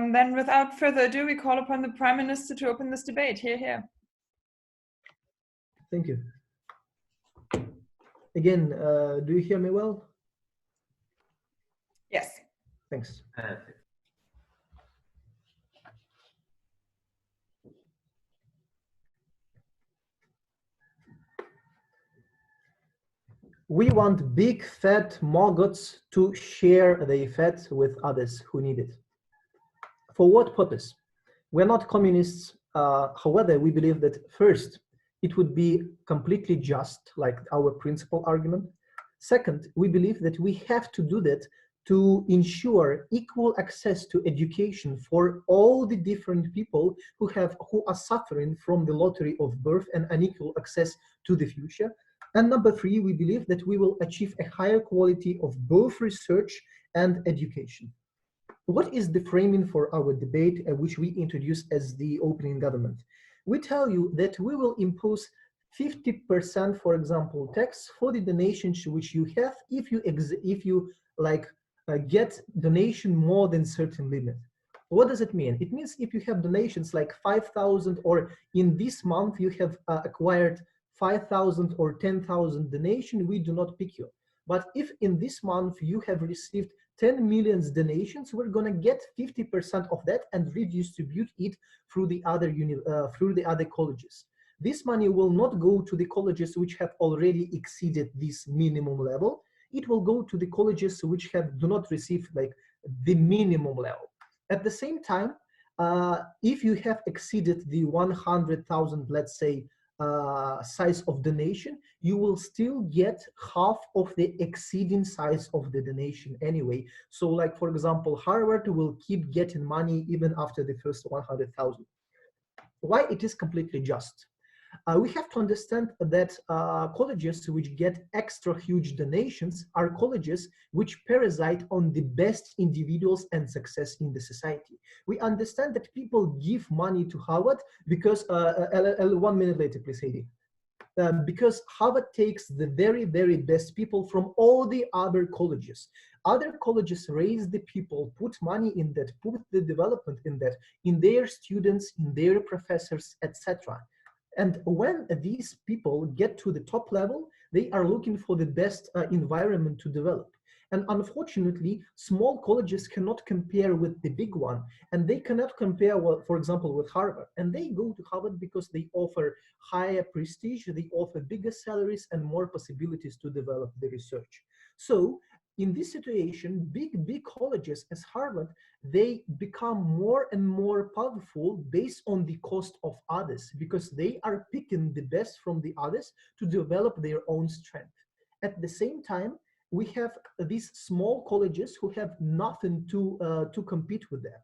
And then without further ado, we call upon the Prime Minister to open this debate. Here. Thank you. Again, do you hear me well? Yes. Thanks. We want big fat maggots to share the fat with others who need it. For what purpose? We're not communists. However, we believe that first, it would be completely just, like our principal argument. Second, we believe that we have to do that to ensure equal access to education for all the different people who are suffering from the lottery of birth and unequal access to the future. And number three, we believe that we will achieve a higher quality of both research and education. What is the framing for our debate, which we introduce as the opening government? We tell you that we will impose 50%, for example, tax for the donations which you have if you get donation more than certain limit. What does it mean? It means if you have donations like 5,000, or in this month you have acquired 5,000 or 10,000 donation, we do not pick you. But if in this month you have received 10 million donations, we're going to get 50% of that and redistribute it through the other colleges. This money will not go to the colleges which have already exceeded this minimum level. It will go to the colleges which do not receive like the minimum level. At the same time, if you have exceeded the 100,000, let's say, size of donation, you will still get half of the exceeding size of the donation anyway. So like, for example, Harvard will keep getting money even after the first 100,000. Why it is completely just? We have to understand that colleges which get extra huge donations are colleges which parasite on the best individuals and success in the society. We understand that people give money to Harvard because, 1 minute later, please, Heidi. Because Harvard takes the very, very best people from all the other colleges. Other colleges raise the people, put money in that, put the development in that, in their students, in their professors, etc. And when these people get to the top level, they are looking for the best environment to develop. And unfortunately, small colleges cannot compare with the big one. And they cannot compare, well, for example, with Harvard. And they go to Harvard because they offer higher prestige, they offer bigger salaries and more possibilities to develop the research. So in this situation, big colleges as Harvard, they become more and more powerful based on the cost of others, because they are picking the best from the others to develop their own strength. At the same time, we have these small colleges who have nothing to compete with them.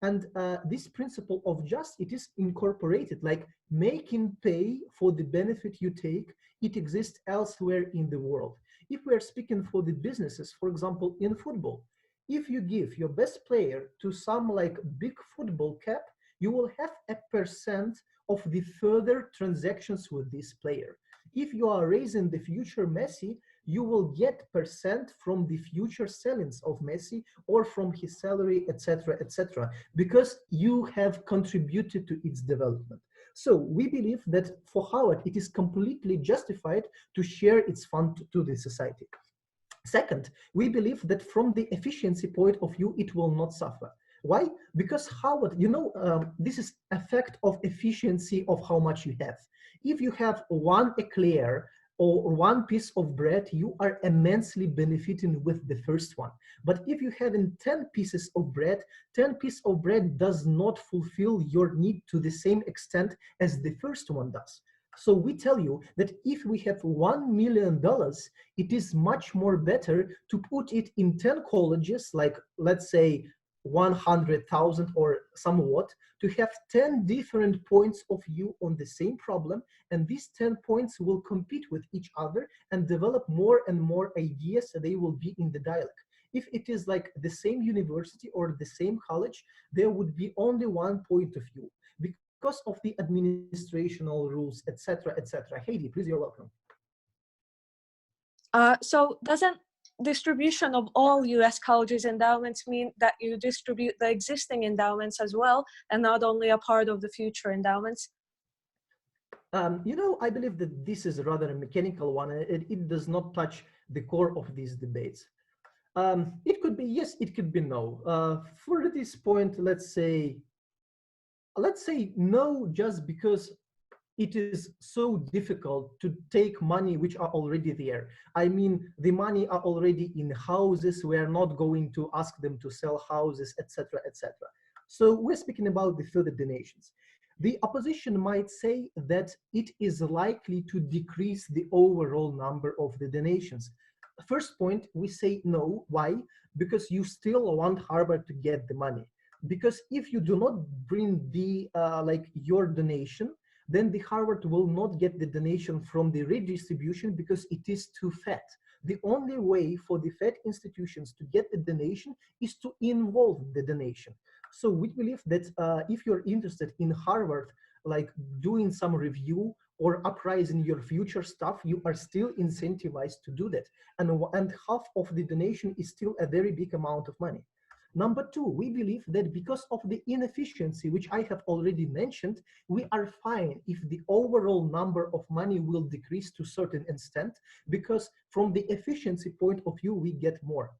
And this principle of just, it is incorporated, like making pay for the benefit you take, it exists elsewhere in the world. If we are speaking for the businesses, for example, in football, if you give your best player to some like big football cap, you will have a percent of the further transactions with this player. If you are raising the future Messi, you will get percent from the future sellings of Messi or from his salary, etc., because you have contributed to its development. So we believe that for Harvard, it is completely justified to share its fund to the society. Second, we believe that from the efficiency point of view, it will not suffer. Why? Because Harvard, this is effect of efficiency of how much you have. If you have one eclair or one piece of bread, you are immensely benefiting with the first one. But if you have 10 pieces of bread, 10 pieces of bread does not fulfill your need to the same extent as the first one does. So we tell you that if we have $1 million, it is much more better to put it in 10 colleges, like let's say 100,000 or somewhat, to have 10 different points of view on the same problem, and these 10 points will compete with each other and develop more and more ideas, so they will be in the dialogue. If it is like the same university or the same college, there would be only one point of view because of the administrational rules, etc., etc. Heidi, please, you're welcome. So doesn't distribution of all US colleges endowments mean that you distribute the existing endowments as well, and not only a part of the future endowments? You know, I believe that this is rather a mechanical one. It does not touch the core of these debates. It could be yes, it could be no. For this point, let's say no, just because it is so difficult to take money which are already there. I mean, the money are already in houses. We are not going to ask them to sell houses, etc., etc. So we're speaking about the further donations. The opposition might say that it is likely to decrease the overall number of the donations. First point, we say no. Why? Because you still want Harvard to get the money. Because if you do not bring the your donation, then the Harvard will not get the donation from the redistribution because it is too fat. The only way for the fat institutions to get the donation is to involve the donation. So we believe that if you're interested in Harvard, like doing some review or uprising your future stuff, you are still incentivized to do that. And half of the donation is still a very big amount of money. Number two, we believe that because of the inefficiency, which I have already mentioned, we are fine if the overall number of money will decrease to a certain extent, because from the efficiency point of view, we get more.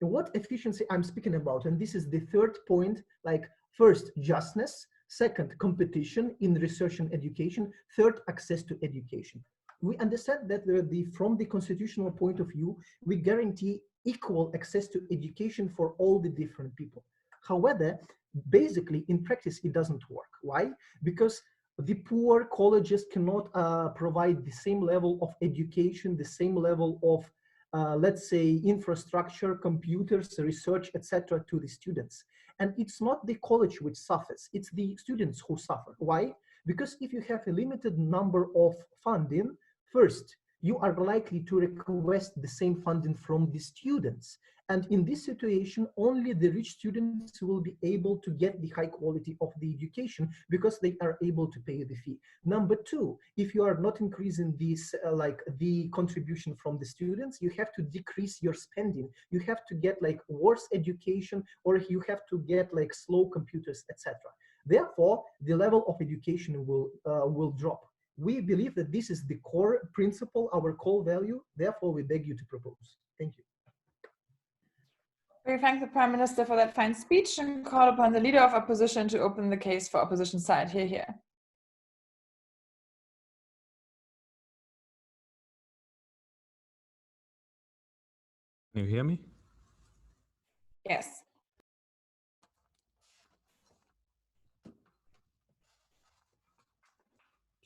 And what efficiency I'm speaking about, and this is the third point, like first, justness, second, competition in research and education, third, access to education. We understand that from the constitutional point of view, we guarantee equal access to education for all the different people. However, basically in practice, it doesn't work. Why? Because the poor colleges cannot provide the same level of education, the same level of, let's say, infrastructure, computers, research, etc. to the students. And it's not the college which suffers, it's the students who suffer. Why? Because if you have a limited number of funding, first, you are likely to request the same funding from the students. And in this situation, only the rich students will be able to get the high quality of the education because they are able to pay the fee. Number two, if you are not increasing this, the contribution from the students, you have to decrease your spending. You have to get like worse education, or you have to get like slow computers, etc. Therefore, the level of education will drop. We believe that this is the core principle, our core value. Therefore, we beg you to propose. Thank you. We thank the Prime Minister for that fine speech and call upon the Leader of Opposition to open the case for opposition side. Hear, hear. Can you hear me? Yes.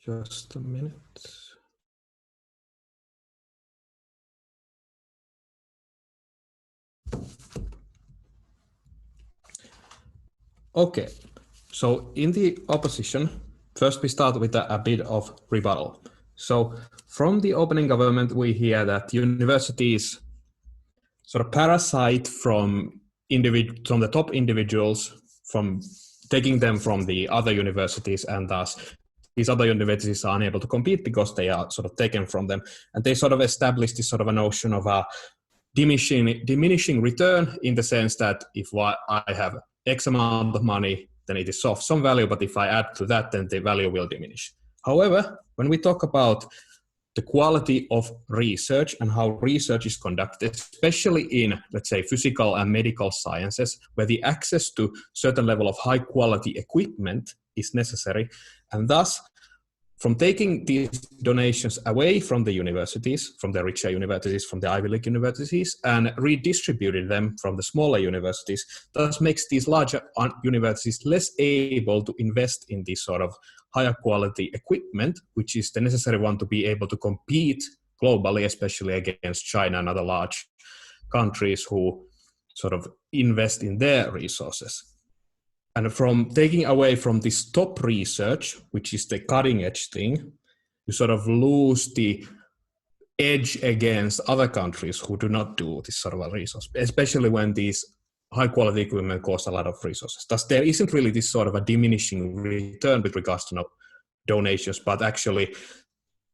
Just a minute. Okay, so in the opposition, first we start with a bit of rebuttal. So from the opening government, we hear that universities sort of parasite from the top individuals, from taking them from the other universities, and thus these other universities are unable to compete because they are sort of taken from them. And they sort of establish this sort of a notion of a diminishing return, in the sense that if I have X amount of money, then it is of some value, but if I add to that, then the value will diminish. However, when we talk about the quality of research and how research is conducted, especially in, let's say, physical and medical sciences, where the access to certain level of high quality equipment is necessary, and thus from taking these donations away from the universities, from the richer universities, from the Ivy League universities, and redistributing them from the smaller universities, thus makes these larger universities less able to invest in this sort of higher quality equipment, which is the necessary one to be able to compete globally, especially against China and other large countries who sort of invest in their resources. And from taking away from this top research, which is the cutting edge thing, you sort of lose the edge against other countries who do not do this sort of a resource, especially when these high quality equipment costs a lot of resources. Thus, there isn't really this sort of a diminishing return with regards to donations, but actually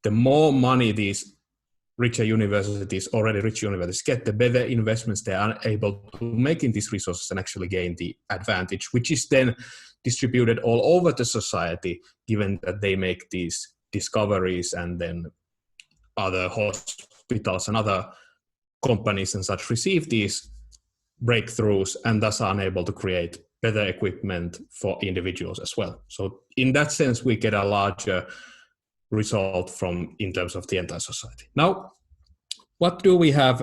the more money these richer universities, already rich universities, get, the better investments they are able to make in these resources and actually gain the advantage, which is then distributed all over the society, given that they make these discoveries and then other hospitals and other companies and such receive these breakthroughs and thus are able to create better equipment for individuals as well. So in that sense, we get a larger result in terms of the entire society. Now, what do we have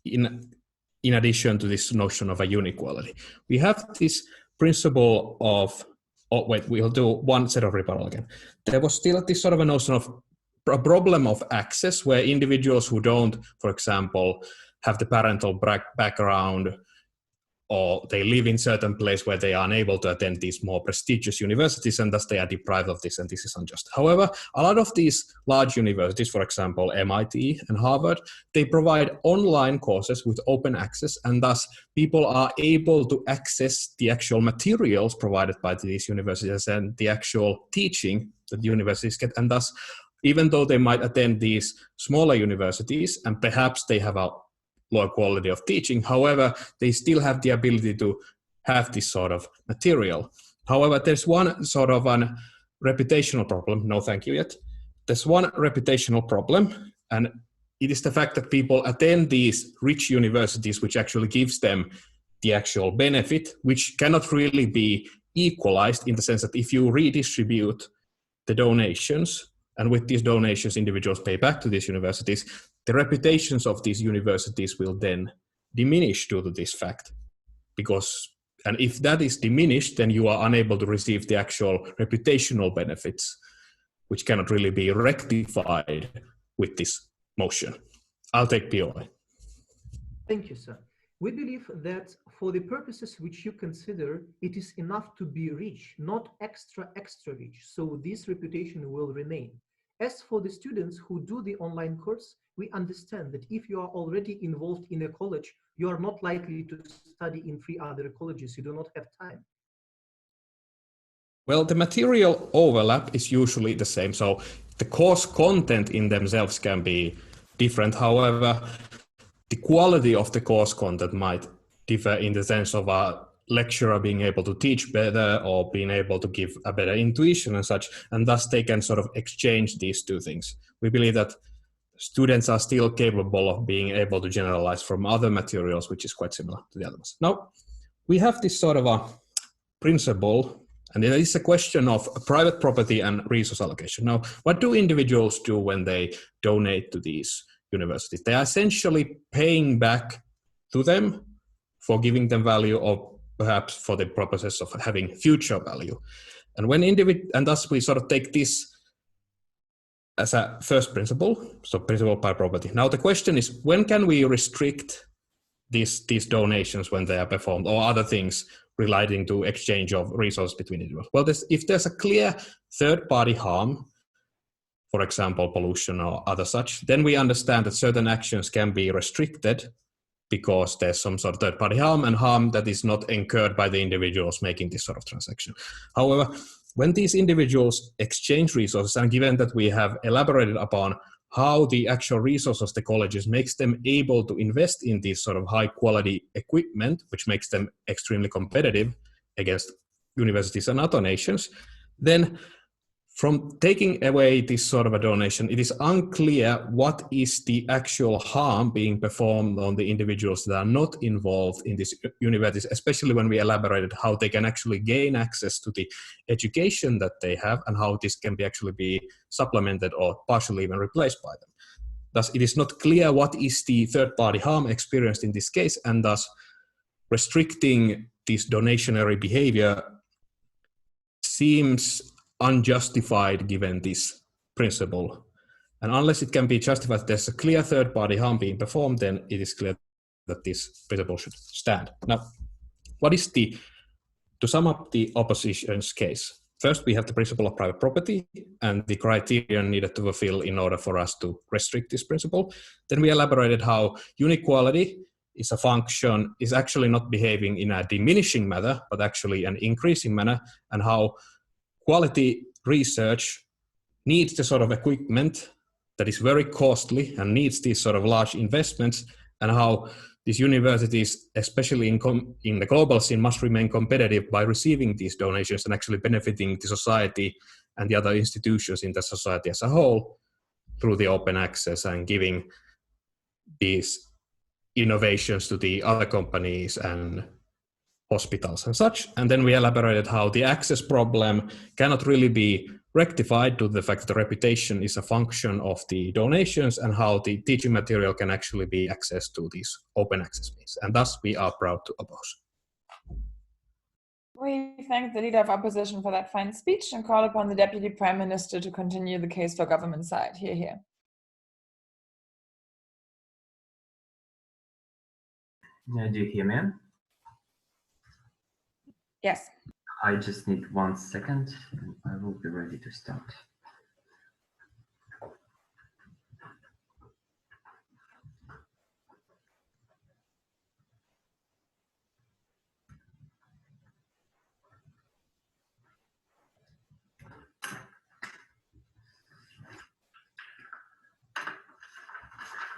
in addition to this notion of a inequality? We have this principle of, we'll do one set of rebuttal again. There was still this sort of a notion of a problem of access where individuals who don't, for example, have the parental background or they live in certain place where they are unable to attend these more prestigious universities and thus they are deprived of this and this is unjust. However, a lot of these large universities, for example, MIT and Harvard, they provide online courses with open access and thus people are able to access the actual materials provided by these universities and the actual teaching that the universities get, and thus even though they might attend these smaller universities and perhaps they have a lower quality of teaching, however, they still have the ability to have this sort of material. However, there's one sort of an reputational problem, no thank you yet. There's one reputational problem, and it is the fact that people attend these rich universities, which actually gives them the actual benefit, which cannot really be equalized in the sense that if you redistribute the donations, and with these donations, individuals pay back to these universities, the reputations of these universities will then diminish due to this fact. And if that is diminished, then you are unable to receive the actual reputational benefits, which cannot really be rectified with this motion. I'll take POI. Thank you, sir. We believe that for the purposes which you consider, it is enough to be rich, not extra rich. So this reputation will remain. As for the students who do the online course, we understand that if you are already involved in a college, you are not likely to study in 3 other colleges. You do not have time. Well, the material overlap is usually the same. So the course content in themselves can be different. However, the quality of the course content might differ in the sense of a lecturer being able to teach better or being able to give a better intuition and such, and thus they can sort of exchange these two things. We believe that students are still capable of being able to generalize from other materials, which is quite similar to the other ones. Now, we have this sort of a principle, and it is a question of private property and resource allocation. Now, what do individuals do when they donate to these universities? They are essentially paying back to them for giving them value or perhaps for the purposes of having future value. And when and thus we sort of take this as a first principle, so principle by property. Now the question is, when can we restrict these donations when they are performed or other things relating to exchange of resources between individuals? Well, if there's a clear third-party harm, for example, pollution or other such, then we understand that certain actions can be restricted because there's some sort of third-party harm and harm that is not incurred by the individuals making this sort of transaction. However, when these individuals exchange resources, and given that we have elaborated upon how the actual resources the colleges makes them able to invest in this sort of high-quality equipment, which makes them extremely competitive against universities and other nations, then from taking away this sort of a donation, it is unclear what is the actual harm being performed on the individuals that are not involved in these universities, especially when we elaborated how they can actually gain access to the education that they have and how this can be actually be supplemented or partially even replaced by them. Thus, it is not clear what is the third-party harm experienced in this case, and thus restricting this donationary behavior seems unjustified given this principle. And unless it can be justified, there's a clear third-party harm being performed, then it is clear that this principle should stand. Now, what is to sum up the opposition's case? First, we have the principle of private property and the criterion needed to fulfill in order for us to restrict this principle. Then we elaborated how inequality is a function, is actually not behaving in a diminishing manner, but actually an increasing manner, and how quality research needs the sort of equipment that is very costly and needs these sort of large investments, and how these universities, especially in the global scene, must remain competitive by receiving these donations and actually benefiting the society and the other institutions in the society as a whole through the open access and giving these innovations to the other companies and hospitals and such. And then we elaborated how the access problem cannot really be rectified to the fact that the reputation is a function of the donations, and how the teaching material can actually be accessed to these open access means. And thus we are proud to oppose. We thank the leader of opposition for that fine speech and call upon the Deputy Prime Minister to continue the case for government side. Hear, hear. Do you hear me? Yes. I just need 1 second and I will be ready to start.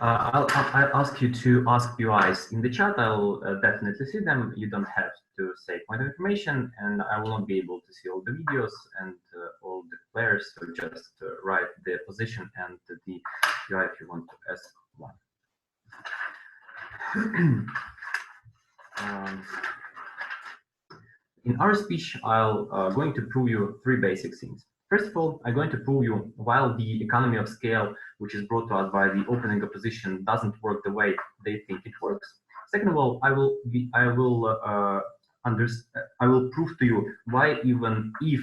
I'll ask you to ask UIs in the chat. I'll definitely see them. You don't have to say point of information, and I will not be able to see all the videos and all the players. So just write the position and the UI if you want to ask one. In our speech, I'll going to prove you 3 basic things. First of all, I'm going to prove you while the economy of scale, which is brought to us by the opening opposition, doesn't work the way they think it works. Second of all, I will prove to you why, even if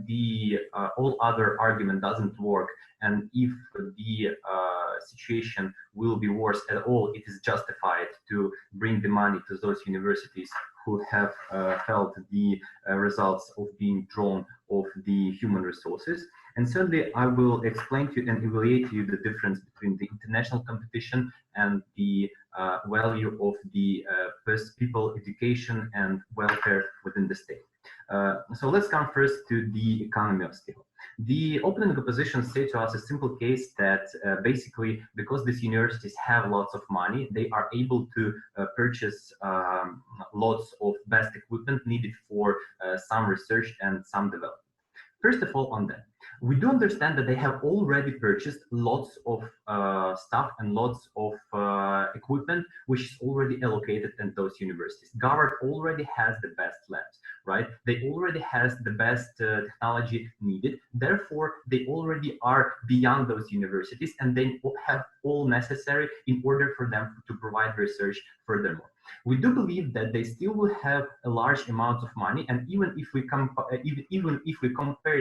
the all other argument doesn't work, and if the situation will be worse at all, it is justified to bring the money to those universities who have felt the results of being drawn of the human resources. And thirdly, I will explain to you and evaluate to you the difference between the international competition and the value of the people education and welfare within the state. So let's come first to the economy of scale. The opening opposition say to us a simple case that basically, because these universities have lots of money, they are able to purchase lots of best equipment needed for some research and some development. First of all, on that, we do understand that they have already purchased lots of stuff and lots of equipment, which is already allocated in those universities. Government already has the best labs, right? They already has the best technology needed. Therefore, they already are beyond those universities, and they have all necessary in order for them to provide research furthermore. We do believe that they still will have a large amount of money, and even if we compare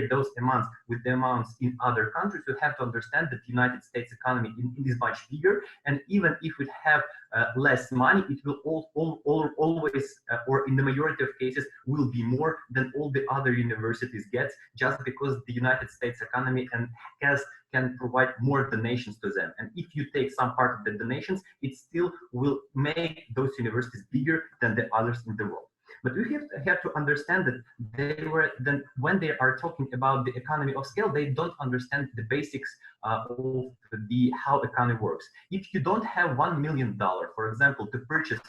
those amounts with the amounts in other countries, we have to understand that the United States economy is much bigger, and even if we have less money, it will always, or in the majority of cases, will be more than all the other universities get, just because the United States economy can provide more donations to them. And if you take some part of the donations, it still will make those universities bigger than the others in the world. But we have to understand that when they are talking about the economy of scale, they don't understand the basics of how economy works. If you don't have $1 million, for example, to purchase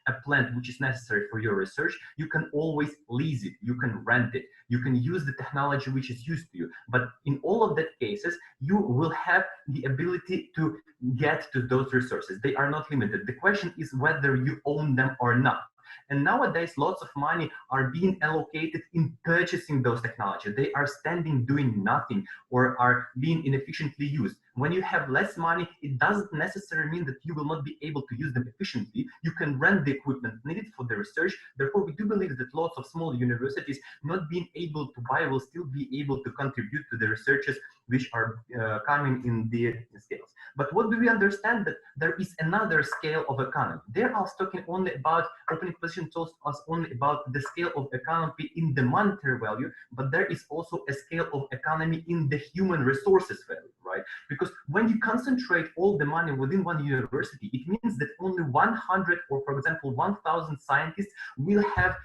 a plant which is necessary for your research, you can always lease it, you can rent it, you can use the technology which is used to you. But in all of that cases, you will have the ability to get to those resources. They are not limited. The question is whether you own them or not. And nowadays, lots of money are being allocated in purchasing those technologies. They are standing doing nothing or are being inefficiently used. When you have less money, it doesn't necessarily mean that you will not be able to use them efficiently. You can rent the equipment needed for the research. Therefore, we do believe that lots of small universities not being able to buy will still be able to contribute to the researches which are coming in the scales. But what do we understand? That there is another scale of economy. They're also talking only about, opening position tells us only about the scale of economy in the monetary value, but there is also a scale of economy in the human resources value, right? Because because when you concentrate all the money within one university, it means that only 100 or, for example, 1,000 scientists will have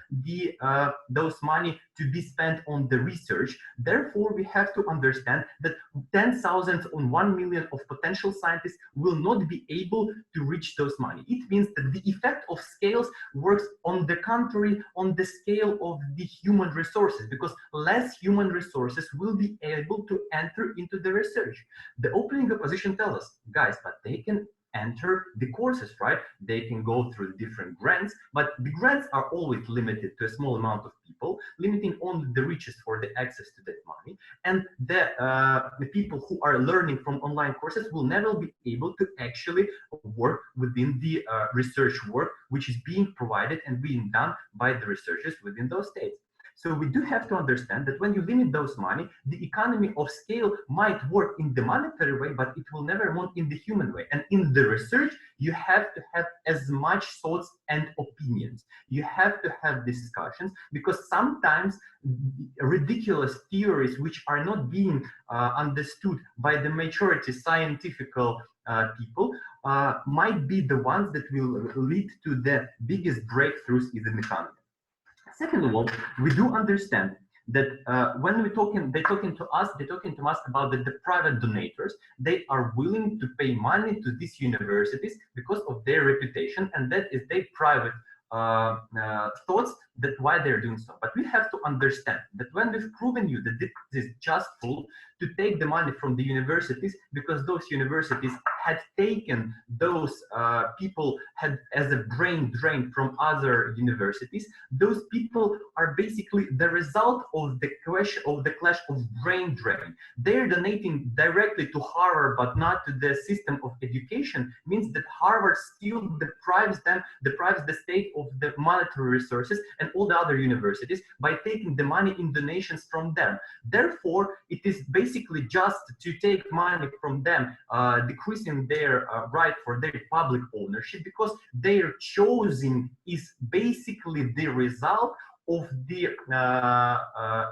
those money to be spent on the research. Therefore, we have to understand that 10,000 on 1 million of potential scientists will not be able to reach those money. It means that the effect of scales works on the contrary, on the scale of the human resources, because less human resources will be able to enter into the research. The opening opposition tells us, guys, but they can enter the courses, right? They can go through different grants, but the grants are always limited to a small amount of people, limiting only the richest for the access to that money. And the people who are learning from online courses will never be able to actually work within the research work, which is being provided and being done by the researchers within those states. So we do have to understand that when you limit those money, the economy of scale might work in the monetary way, but it will never work in the human way. And in the research, you have to have as much thoughts and opinions. You have to have discussions, because sometimes ridiculous theories which are not being understood by the majority scientific people might be the ones that will lead to the biggest breakthroughs in the economy. Second of all, we do understand that when they're talking to us about the private donators. They are willing to pay money to these universities because of their reputation, and that is their private thoughts that why they're doing so. But we have to understand that when we've proven you that this is just full to take the money from the universities, because those universities had taken those people had as a brain drain from other universities, those people are basically the result of the clash of brain drain. They're donating directly to Harvard but not to the system of education, means that Harvard still deprives the state of the monetary resources and all the other universities by taking the money in donations from them. Therefore, it is basically just to take money from them, decreasing their right for their public ownership, because their choosing is basically the result of the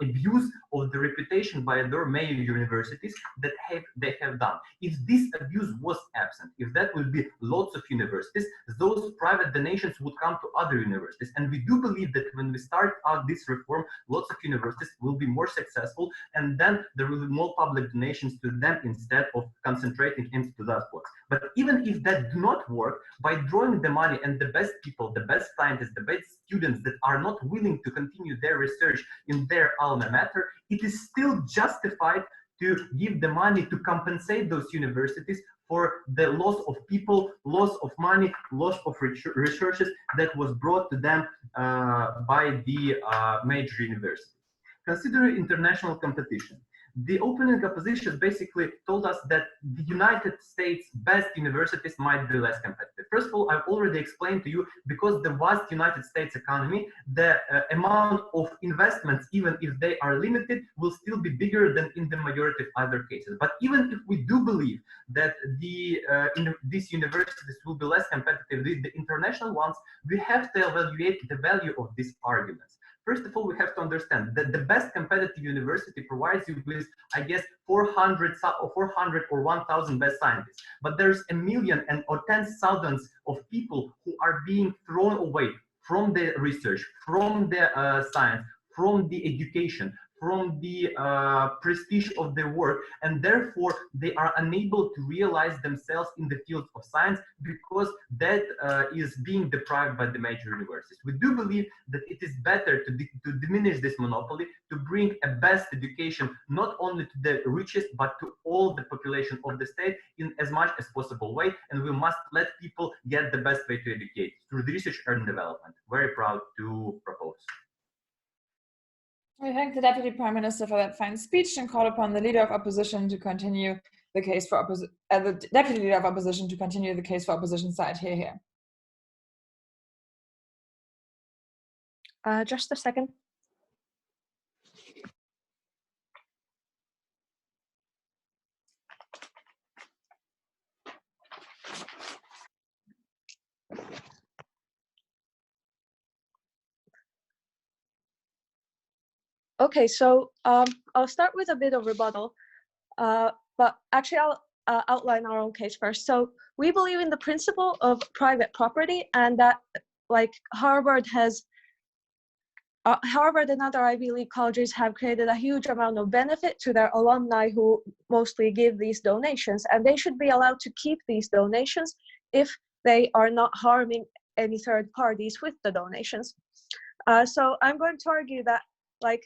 abuse of the reputation by their major universities that they have done. If this abuse was absent, if that would be lots of universities, those private donations would come to other universities. And we do believe that when we start out this reform, lots of universities will be more successful, and then there will be more public donations to them instead of concentrating into that work. But even if that do not work, by drawing the money and the best people, the best scientists, the best students that are not willing to continue their research in their alma mater, it is still justified to give the money to compensate those universities for the loss of people, loss of money, loss of resources that was brought to them by the major universities. Considering international competition, the opening opposition basically told us that the United States best universities might be less competitive. First of all, I've already explained to you, because the vast United States economy, the amount of investments, even if they are limited, will still be bigger than in the majority of other cases. But even if we do believe that these universities will be less competitive than the international ones, we have to evaluate the value of these arguments. First of all, we have to understand that the best competitive university provides you with, I guess, 400 or 1,000 best scientists. But there's a million or 10,000 of people who are being thrown away from the research, from the science, from the education, from the prestige of their work, and therefore they are unable to realize themselves in the field of science, because that is being deprived by the major universities. We do believe that it is better to diminish this monopoly, to bring a best education not only to the richest but to all the population of the state in as much as possible way, and we must let people get the best way to educate through the research and development. Very proud to propose. We thank the Deputy Prime Minister for that fine speech and call upon the Leader of Opposition to continue the case for the Deputy Leader of Opposition to continue the case for opposition side. Here. Just a second. Okay, so I'll start with a bit of rebuttal, but actually outline our own case first. So we believe in the principle of private property, and that like Harvard and other Ivy League colleges have created a huge amount of benefit to their alumni who mostly give these donations, and they should be allowed to keep these donations if they are not harming any third parties with the donations. So I'm going to argue that, like,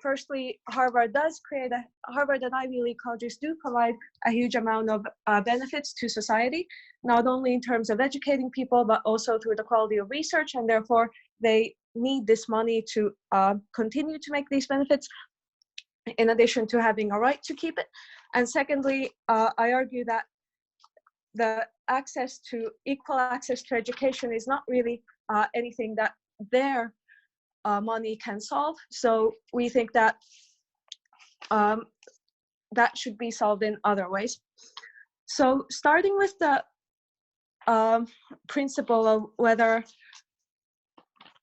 firstly, Harvard and Ivy League colleges do provide a huge amount of benefits to society, not only in terms of educating people, but also through the quality of research, and therefore they need this money to continue to make these benefits, in addition to having a right to keep it. And secondly, I argue that the equal access to education is not really anything that their money can solve. So we think that that should be solved in other ways. So starting with the principle of whether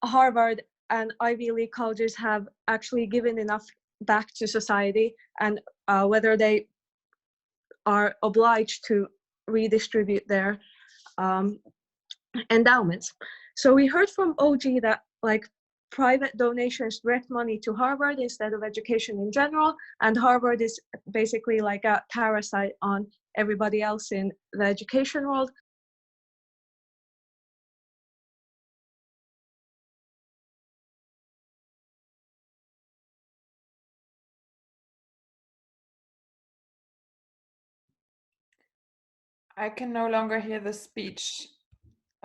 Harvard and Ivy League colleges have actually given enough back to society, and whether they are obliged to redistribute their endowments. So we heard from OG that like private donations direct money to Harvard instead of education in general, and Harvard is basically like a parasite on everybody else in the education world. I can no longer hear the speech.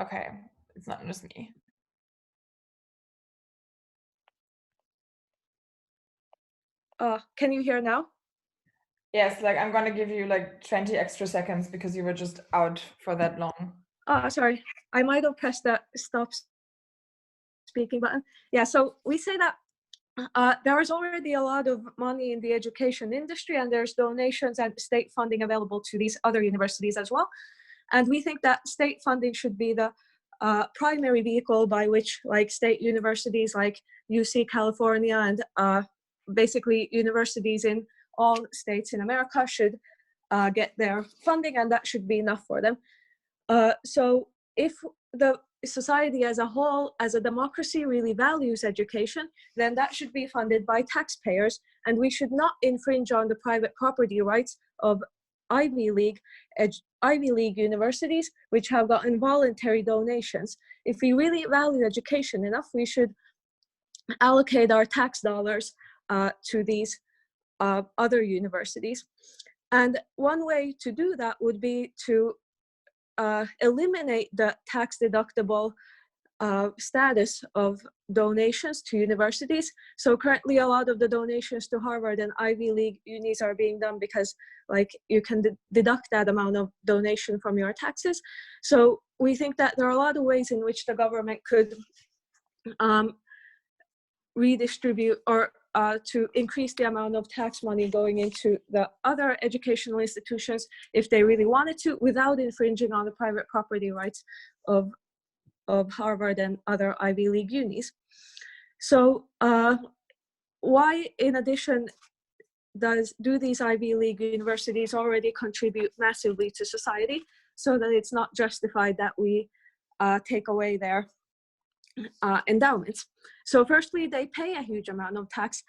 Okay, it's not just me. Can you hear now? Yes, like I'm gonna give you like 20 extra seconds because you were just out for that long. Sorry, I might have pressed the stop speaking button. Yeah, so we say that there is already a lot of money in the education industry, and there's donations and state funding available to these other universities as well. And we think that state funding should be the primary vehicle by which like state universities like UC California and basically universities in all states in America should get their funding, and that should be enough for them. So if the society as a whole, as a democracy, really values education, then that should be funded by taxpayers, and we should not infringe on the private property rights of Ivy League universities, which have gotten voluntary donations. If we really value education enough, we should allocate our tax dollars to these other universities. And one way to do that would be to eliminate the tax deductible status of donations to universities. So currently a lot of the donations to Harvard and Ivy League unis are being done because like you can deduct that amount of donation from your taxes. So we think that there are a lot of ways in which the government could redistribute or to increase the amount of tax money going into the other educational institutions if they really wanted to, without infringing on the private property rights of Harvard and other Ivy League unis. So why, in addition, do these Ivy League universities already contribute massively to society, so that it's not justified that we take away their endowments? So firstly, they pay a huge amount of tax.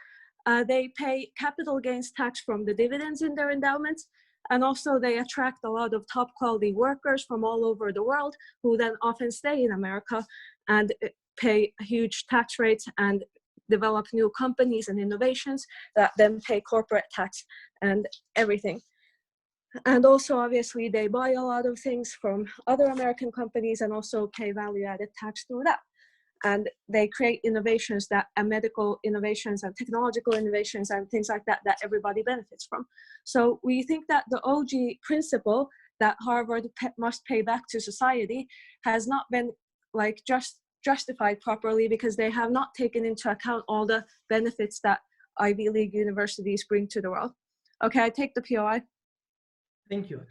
They pay capital gains tax from the dividends in their endowments, and also they attract a lot of top quality workers from all over the world who then often stay in America and pay huge tax rates and develop new companies and innovations that then pay corporate tax and everything. And also, obviously, they buy a lot of things from other American companies and also pay value-added tax through that. And they create innovations and medical innovations and technological innovations and things like that everybody benefits from. So we think that the OG principle that Harvard must pay back to society has not been like justified properly, because they have not taken into account all the benefits that Ivy League universities bring to the world. Okay, I take the POI. Thank you.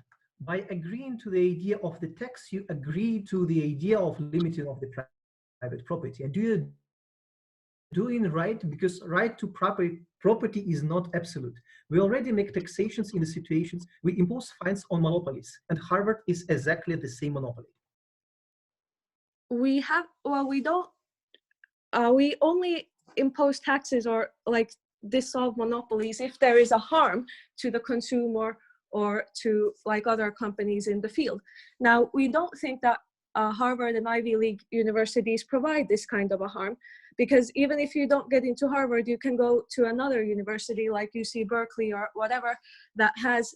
By agreeing to the idea of the tax, you agree to the idea of limiting of the private property. And do you doing right because right to property is not absolute. We already make taxations in the situations, we impose fines on monopolies, and Harvard is exactly the same monopoly. We only impose taxes or like dissolve monopolies if there is a harm to the consumer or to like other companies in the field. Now, we don't think that Harvard and Ivy League universities provide this kind of a harm, because even if you don't get into Harvard, you can go to another university like UC Berkeley or whatever that has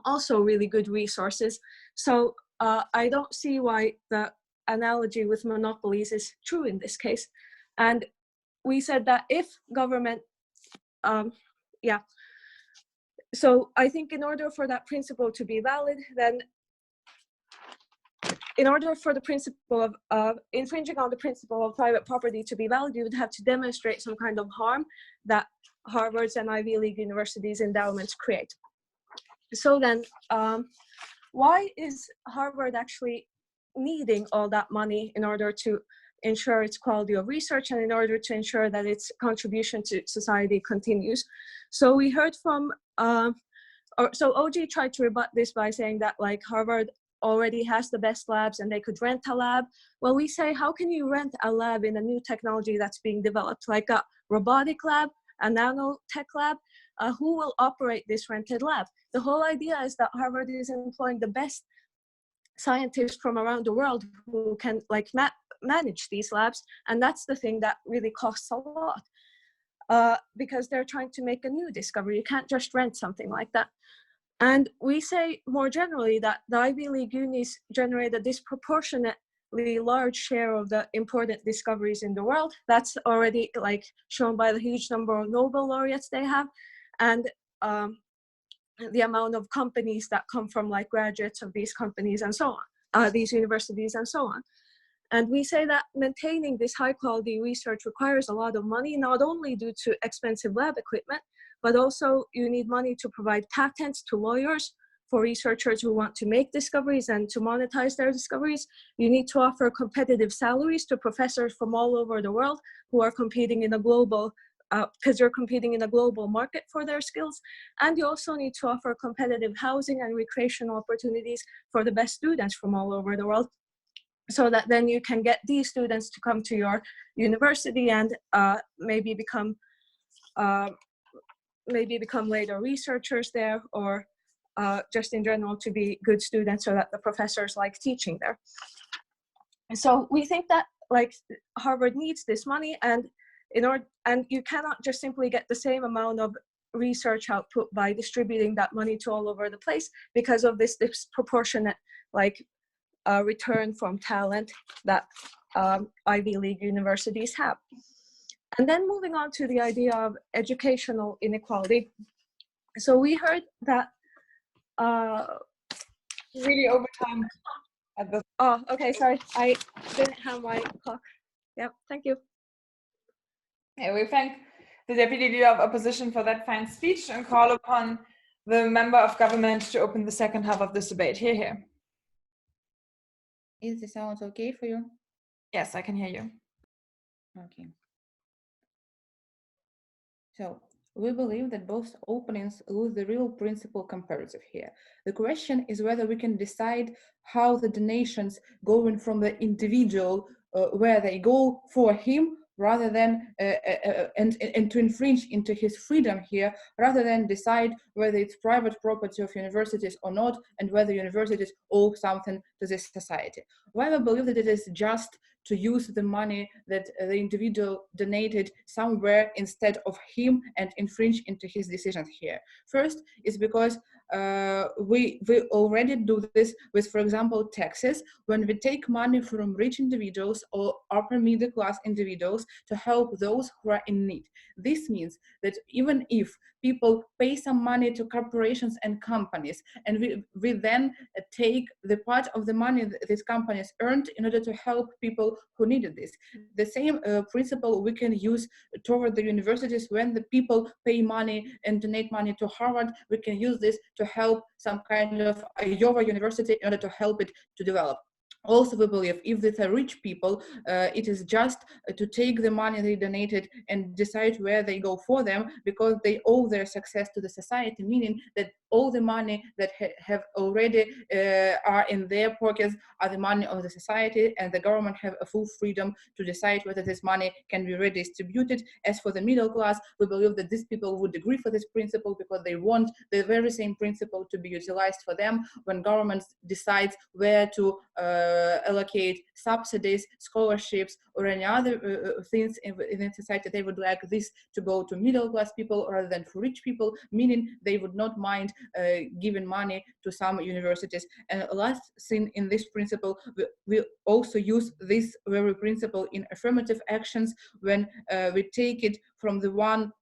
also really good resources. So I don't see why the analogy with monopolies is true in this case. And we said that if government, so I think in order for that principle to be valid, then in order for the principle of infringing on the principle of private property to be valid, you would have to demonstrate some kind of harm that Harvard's and Ivy League universities' endowments create. So then, why is Harvard actually needing all that money in order to ensure its quality of research and in order to ensure that its contribution to society continues? So we heard from, so OG tried to rebut this by saying that like Harvard already has the best labs and they could rent a lab. Well, we say, how can you rent a lab in a new technology that's being developed, like a robotic lab, a nanotech lab? Who will operate this rented lab? The whole idea is that Harvard is employing the best scientists from around the world who can like manage these labs, and that's the thing that really costs a lot because they're trying to make a new discovery. You can't just rent something like that. And we say more generally that the Ivy League unis generate a disproportionately large share of the important discoveries in the world. That's already like shown by the huge number of Nobel laureates they have, and the amount of companies that come from like graduates of these companies and so on, these universities and so on. And we say that maintaining this high quality research requires a lot of money, not only due to expensive lab equipment, but also you need money to provide patents to lawyers for researchers who want to make discoveries and to monetize their discoveries. You need to offer competitive salaries to professors from all over the world who are competing in a global, because you're competing in a global market for their skills. And you also need to offer competitive housing and recreational opportunities for the best students from all over the world, so that then you can get these students to come to your university and maybe become later researchers there, or just in general to be good students so that the professors like teaching there. And so we think that like Harvard needs this money, and you cannot just simply get the same amount of research output by distributing that money to all over the place because of this disproportionate like return from talent that Ivy League universities have. And then moving on to the idea of educational inequality. So we heard that Really over time at the. Oh, okay, sorry, I didn't have my clock. Yep, thank you. Yeah, we thank the Deputy Leader of Opposition for that fine speech and call upon the Member of Government to open the second half of this debate. Hear. Is the sound okay for you? Yes, I can hear you. Okay. So we believe that both openings lose the real principle comparative here. The question is whether we can decide how the donations going from the individual, where they go for him, rather than and to infringe into his freedom here, rather than decide whether it's private property of universities or not, and whether universities owe something to this society. Why we believe that it is just to use the money that the individual donated somewhere instead of him and infringe into his decisions here. First is because we already do this with, for example, taxes, when we take money from rich individuals or upper middle class individuals to help those who are in need. This means that even if people pay some money to corporations and companies, and we then take the part of the money that these companies earned in order to help people who needed this. The same principle we can use toward the universities. When the people pay money and donate money to Harvard, we can use this to help some kind of Iowa university in order to help it to develop. Also, we believe if these are rich people, it is just to take the money they donated and decide where they go for them, because they owe their success to the society, meaning that all the money that have already are in their pockets are the money of the society, and the government have a full freedom to decide whether this money can be redistributed. As for the middle class, we believe that these people would agree for this principle, because they want the very same principle to be utilized for them when government decides where to allocate subsidies, scholarships, or any other things in the society. They would like this to go to middle class people rather than for rich people, meaning they would not mind giving money to some universities. And last thing in this principle, we also use this very principle in affirmative actions when we take it from the ones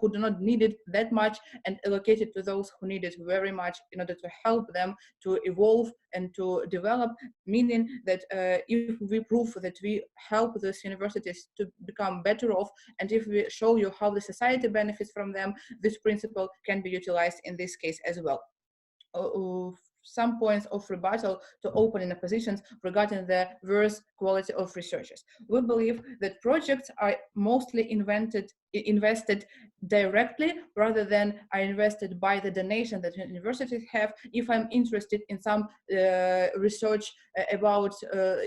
who do not need it that much and allocate it to those who need it very much, in order to help them to evolve and to develop, meaning that if we prove that we help those universities to become better off, and if we show you how the society benefits from them, this principle can be utilized in this case as well. Some points of rebuttal to opening oppositions regarding the worse quality of researchers. We believe that projects are mostly invested directly rather than are invested by the donation that universities have. If I'm interested in some research about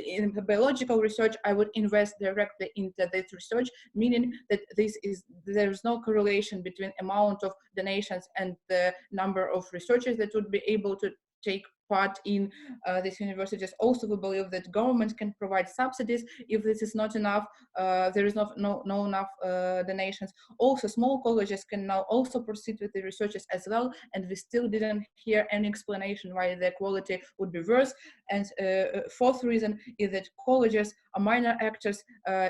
in biological research, I would invest directly into this research, meaning that there is no correlation between amount of donations and the number of researchers that would be able to take part in these universities. Also, we believe that government can provide subsidies if this is not enough. There is no enough donations. Also, small colleges can now also proceed with the researches as well, and we still didn't hear any explanation why the quality would be worse. And fourth reason is that colleges are minor actors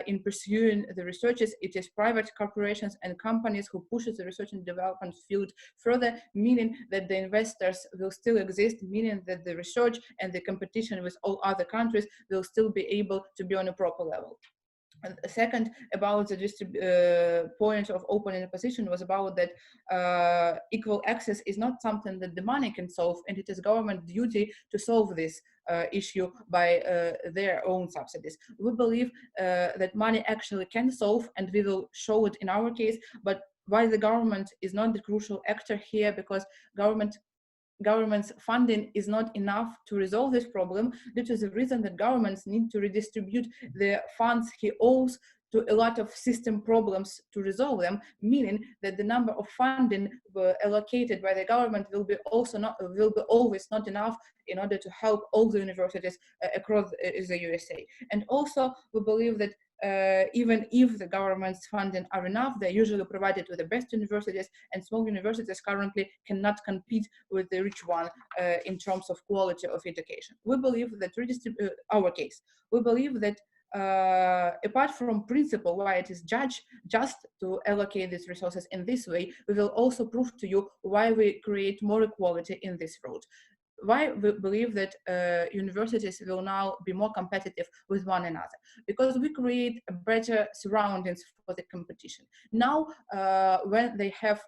in pursuing the researches. It is private corporations and companies who pushes the research and development field further, meaning that the investors will still exist, meaning that the research and the competition with all other countries will still be able to be on a proper level. And second, about the point of opening a position was about that equal access is not something that the money can solve, and it is government duty to solve this issue by their own subsidies. We believe that money actually can solve, and we will show it in our case, but why the government is not the crucial actor here, because government's funding is not enough to resolve this problem, due to the reason that governments need to redistribute the funds he owes to a lot of system problems to resolve them, meaning that the number of funding allocated by the government will be always not enough in order to help all the universities across the USA. And also, we believe that even if the government's funding are enough, they're usually provided with the best universities, and small universities currently cannot compete with the rich one in terms of quality of education. We believe that we believe that apart from principle why it is just to allocate these resources in this way, we will also prove to you why we create more equality in this road. Why we believe that universities will now be more competitive with one another, because we create better surroundings for the competition. Now, when they have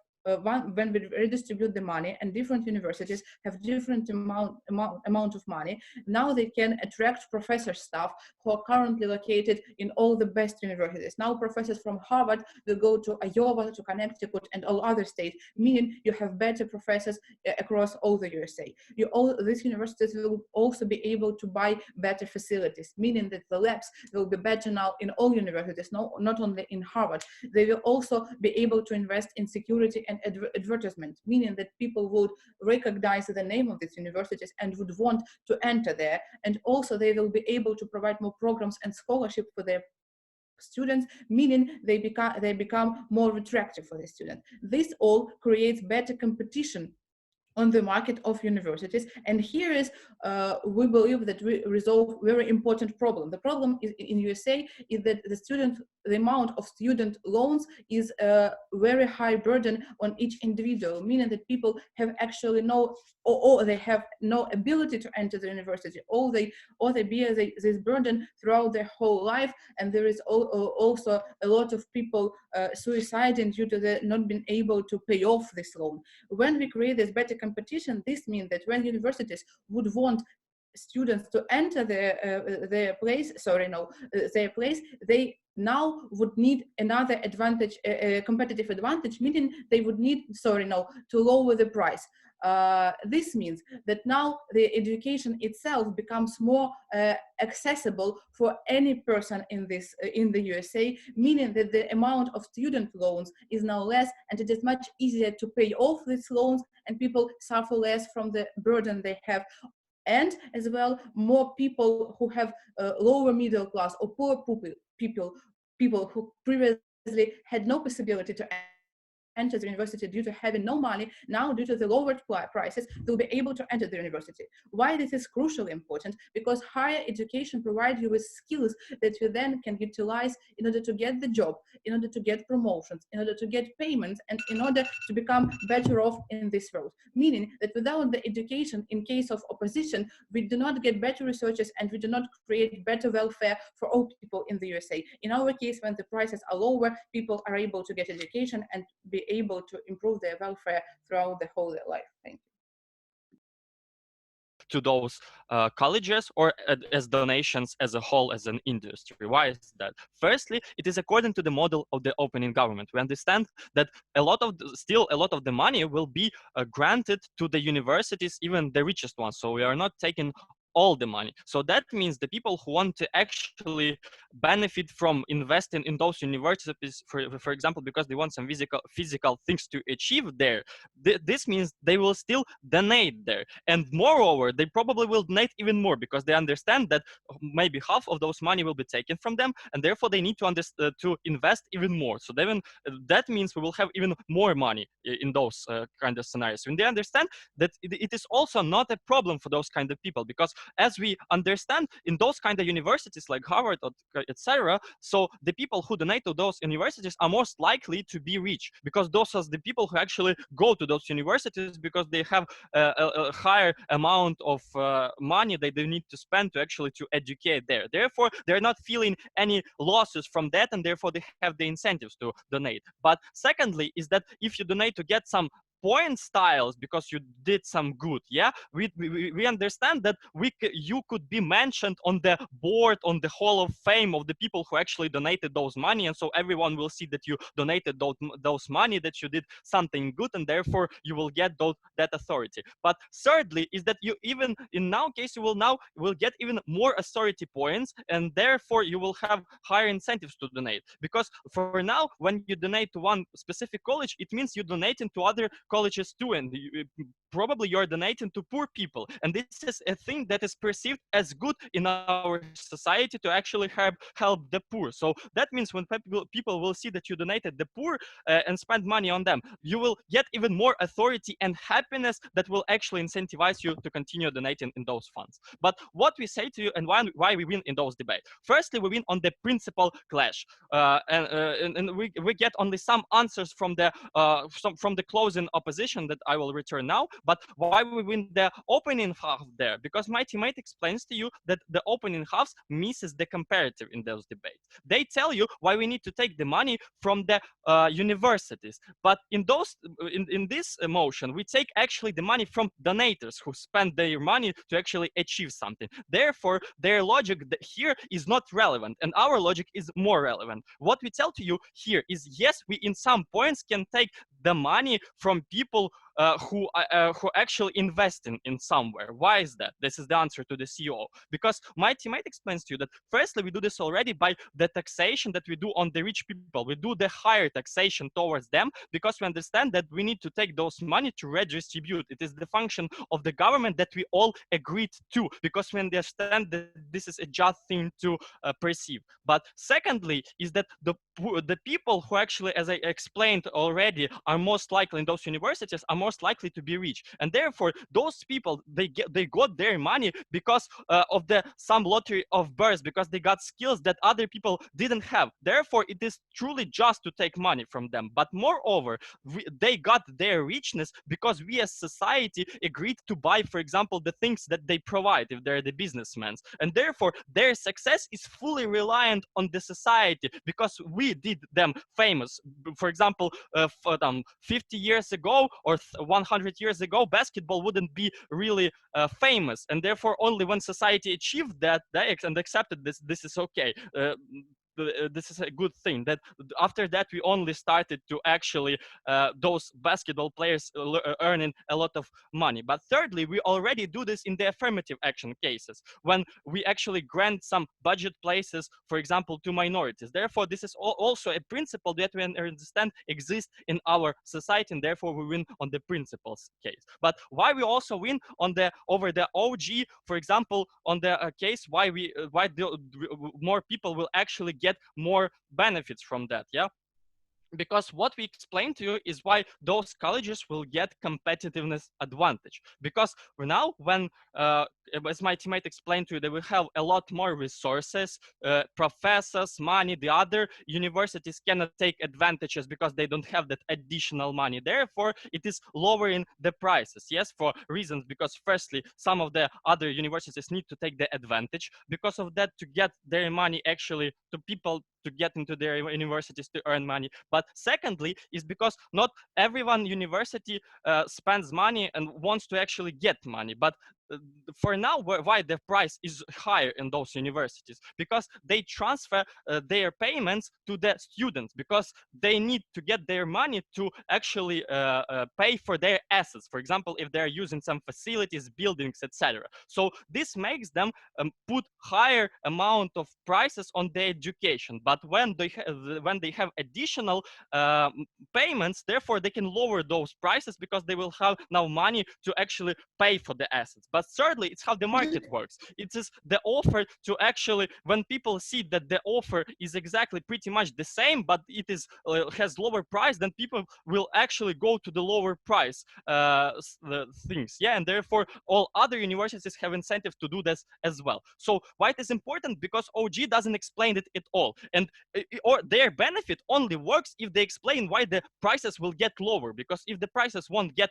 when we redistribute the money and different universities have different amount of money, now they can attract professor staff who are currently located in all the best universities. Now professors from Harvard will go to Iowa, to Connecticut, and all other states, meaning you have better professors across all the USA. These universities will also be able to buy better facilities, meaning that the labs will be better now in all universities, not only in Harvard. They will also be able to invest in security and advertisement, meaning that people would recognize the name of these universities and would want to enter there. And also they will be able to provide more programs and scholarship for their students, meaning they become more attractive for the students. This all creates better competition on the market of universities. And here is, we believe that we resolve very important problem. The problem is in USA is that the amount of student loans is a very high burden on each individual, meaning that people have actually or they have no ability to enter the university, or they bear this burden throughout their whole life. And there is also a lot of people suiciding due to not being able to pay off this loan. When we create this better competition, this means that when universities would want students to enter their place, their place, they now would need another advantage, a competitive advantage, meaning they would need, to lower the price. This means that now the education itself becomes more accessible for any person in the USA, meaning that the amount of student loans is now less, and it is much easier to pay off these loans, and people suffer less from the burden they have. And as well, more people who have lower middle class or poor people who previously had no possibility to enter the university due to having no money, now due to the lowered prices, will be able to enter the university. Why this is crucially important? Because higher education provides you with skills that you then can utilize in order to get the job, in order to get promotions, in order to get payments, and in order to become better off in this world. Meaning that without the education, in case of opposition, we do not get better researchers and we do not create better welfare for all people in the USA. In our case, when the prices are lower, people are able to get education and be able to improve their welfare throughout the whole life. Thank you. To those colleges or as donations as a whole as an industry. Why is that? Firstly, it is according to the model of the opening government. We understand that still a lot of the money will be granted to the universities, even the richest ones. So we are not taking all the money. So that means the people who want to actually benefit from investing in those universities, for example, because they want some physical things to achieve there, this means they will still donate there. And moreover, they probably will donate even more because they understand that maybe half of those money will be taken from them, and therefore they need to invest even more. So that means we will have even more money in those kind of scenarios. When they understand that it is also not a problem for those kind of people, because as we understand in those kind of universities like Harvard, etc., so the people who donate to those universities are most likely to be rich, because those are the people who actually go to those universities because they have a higher amount of money that they need to spend to educate there. Therefore, they're not feeling any losses from that, and therefore they have the incentives to donate. But secondly is that if you donate to get some point styles because you did some good, we understand that you could be mentioned on the board, on the Hall of Fame of the people who actually donated those money, and so everyone will see that you donated those money, that you did something good, and therefore you will get that authority. But thirdly is that you even in now case you will get even more authority points, and therefore you will have higher incentives to donate, because for now when you donate to one specific college, it means you're donating to other colleges too, and probably you're donating to poor people, and this is a thing that is perceived as good in our society, to actually help the poor. So that means when people will see that you donated the poor and spend money on them, you will get even more authority and happiness that will actually incentivize you to continue donating in those funds. But what we say to you and why we win in those debates? Firstly, we win on the principal clash, and we get only some answers from the closing opposition that I will return now. But why we win the opening half there? Because my teammate explains to you that the opening halves misses the comparative in those debates. They tell you why we need to take the money from the universities, but in this motion we take actually the money from donators who spend their money to actually achieve something. Therefore, their logic here is not relevant, and our logic is more relevant. What we tell to you here is, yes, we in some points can take the money from people who actually invest in somewhere. Why is that? This is the answer to the CEO. Because my teammate explains to you that firstly, we do this already by the taxation that we do on the rich people. We do the higher taxation towards them because we understand that we need to take those money to redistribute. It is the function of the government that we all agreed to, because we understand that this is a just thing to perceive. But secondly is that the people who actually, as I explained already, are most likely in those universities are most likely to be rich, and therefore those people they got their money because of some lottery of birth, because they got skills that other people didn't have. Therefore, it is truly just to take money from them. But moreover, they got their richness because we as society agreed to buy, for example, the things that they provide if they're the businessmen, and therefore their success is fully reliant on the society because we did them famous. For example, 50 years ago or 100 years ago, basketball wouldn't be really famous, and therefore only when society achieved that and accepted this is okay. This is a good thing, that after that we only started to actually those basketball players earning a lot of money. But thirdly, we already do this in the affirmative action cases, when we actually grant some budget places, for example, to minorities. Therefore, this is also a principle that we understand exists in our society, and therefore we win on the principles case. But why we also win on the over the OG, for example, on the case why more people will actually get more benefits from that, yeah? Because what we explained to you is why those colleges will get competitiveness advantage. Because now, when as my teammate explained to you, they will have a lot more resources, professors, money. The other universities cannot take advantages because they don't have that additional money. Therefore, it is lowering the prices. Yes, for reasons, because firstly, some of the other universities need to take the advantage because of that, to get their money actually to people to get into their universities to earn money. But secondly, is because not everyone university spends money and wants to actually get money. But for now, why the price is higher in those universities? Because they transfer their payments to the students, because they need to get their money to actually pay for their assets. For example, if they're using some facilities, buildings, etc. So this makes them put higher amount of prices on their education. But when they have additional payments, therefore they can lower those prices because they will have now money to actually pay for the assets. But thirdly, it's how the market works. It is the offer to actually, when people see that the offer is exactly pretty much the same, but it is has lower price, then people will actually go to the lower price things. Yeah, and therefore all other universities have incentive to do this as well. So why it is important? Because OG doesn't explain it at all, and or their benefit only works if they explain why the prices will get lower. Because if the prices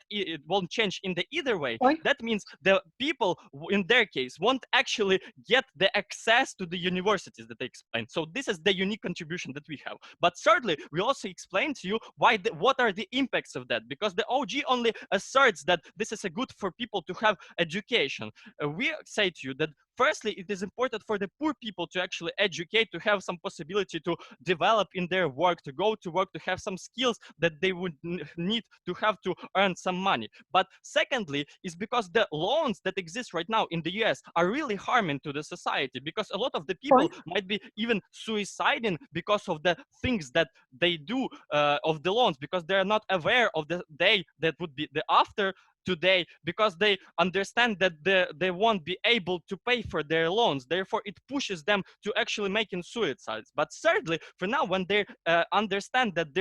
it won't change in the either way, that means the people in their case won't actually get the access to the universities that they explained. So this is the unique contribution that we have. But thirdly, we also explained to you what are the impacts of that, because the OG only asserts that this is a good for people to have education. We say to you that firstly, it is important for the poor people to actually educate, to have some possibility to develop in their work, to go to work, to have some skills that they would need to have to earn some money. But secondly, is because the loans that exist right now in the US are really harming to the society, because a lot of the people might be even suiciding because of the things that they do of the loans, because they are not aware of the day that would be the after today, because they understand that they won't be able to pay for their loans. Therefore, it pushes them to actually making suicides. But thirdly, for now, when they understand that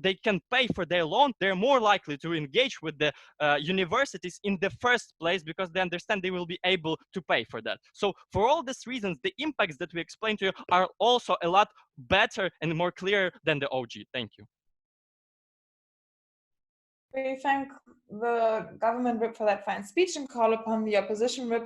they can pay for their loan, they're more likely to engage with the universities in the first place, because they understand they will be able to pay for that. So for all these reasons, the impacts that we explained to you are also a lot better and more clear than the OG. Thank you. We thank the government whip for that fine speech and call upon the opposition whip